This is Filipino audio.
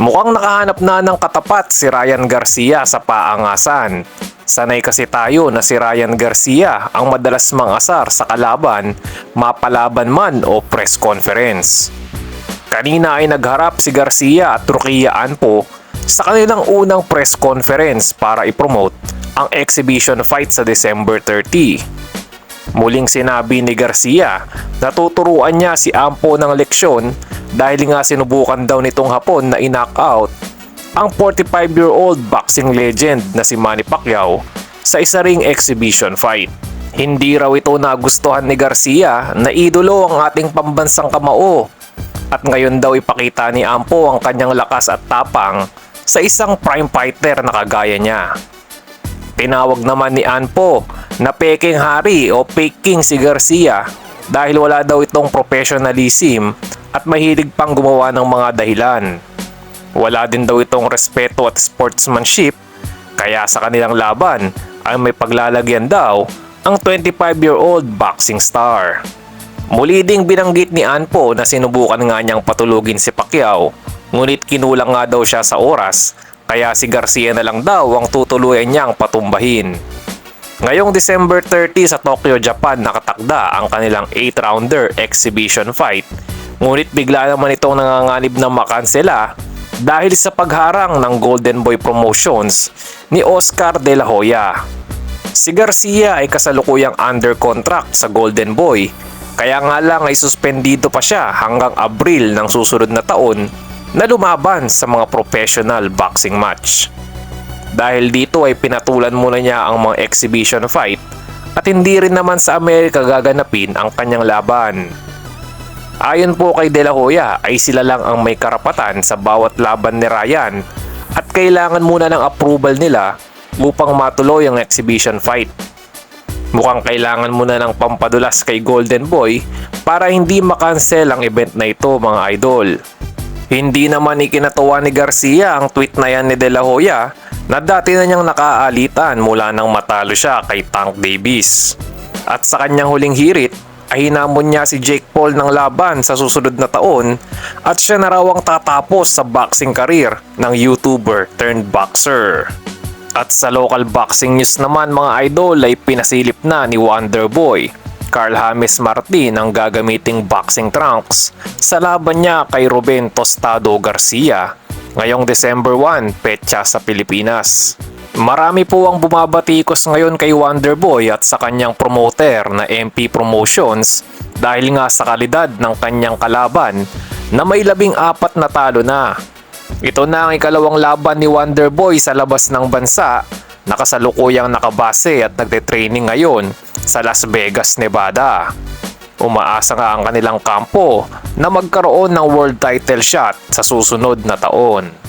Mukhang nakahanap na ng katapat si Ryan Garcia sa paangasan. Sanay kasi tayo na si Ryan Garcia ang madalas mangasar sa kalaban, mapalaban man o press conference. Kanina ay nagharap si Garcia at Rukia Anpo sa kanilang unang press conference para ipromote ang exhibition fight sa December 30. Muling sinabi ni Garcia na tuturuan niya si Anpo ng leksyon dahil nga sinubukan daw nitong hapon na i-knockout ang 45-year-old boxing legend na si Manny Pacquiao sa isa ring exhibition fight. Hindi raw ito nagustuhan ni Garcia na idolo ang ating pambansang kamao at ngayon daw ipakita ni Anpo ang kanyang lakas at tapang sa isang prime fighter na kagaya niya. Tinawag naman ni Anpo na peking hari o peking si Garcia dahil wala daw itong professionalism at mahilig pang gumawa ng mga dahilan. Wala din daw itong respeto at sportsmanship, kaya sa kanilang laban ay may paglalagyan daw ang 25-year-old boxing star. Muli ding binanggit ni Anpo na sinubukan nga niyang patulugin si Pacquiao, ngunit kinulang nga daw siya sa oras, kaya si Garcia na lang daw ang tutuluyan niyang patumbahin. Ngayong December 30 sa Tokyo, Japan nakatakda ang kanilang 8-rounder exhibition fight, ngunit bigla naman itong nanganganib na makansela dahil sa pagharang ng Golden Boy Promotions ni Oscar De La Hoya. Si Garcia ay kasalukuyang under contract sa Golden Boy, kaya nga lang ay suspendido pa siya hanggang Abril ng susunod na taon na lumaban sa mga professional boxing match. Dahil dito ay pinatulan muna niya ang mga exhibition fight at hindi rin naman sa Amerika gaganapin ang kanyang laban. Ayon po kay De La Hoya ay sila lang ang may karapatan sa bawat laban ni Ryan at kailangan muna ng approval nila upang matuloy ang exhibition fight. Mukhang kailangan muna ng pampadulas kay Golden Boy para hindi makancel ang event na ito, mga idol. Hindi naman ikinatuwa ni Garcia ang tweet na yan ni De La Hoya na dati na niyang nakaalitan mula nang matalo siya kay Tank Davis. At sa kanyang huling hirit ay hinamon niya si Jake Paul ng laban sa susunod na taon at siya na raw ang tatapos sa boxing career ng YouTuber turned boxer. At sa local boxing news naman, mga idol, ay pinasilip na ni Wonderboy Carl James Martin ang gagamiting boxing trunks sa laban niya kay Ruben Tostado Garcia ngayong December 1, petsa sa Pilipinas. Marami po ang bumabatikos ngayon kay Wonderboy at sa kanyang promoter na MP Promotions dahil nga sa kalidad ng kanyang kalaban na may 14 na talo na. Ito na ang ikalawang laban ni Wonderboy sa labas ng bansa na kasalukuyang nakabase at nagte-training ngayon sa Las Vegas, Nevada. Umaasa nga ang kanilang kampo na magkaroon ng world title shot sa susunod na taon.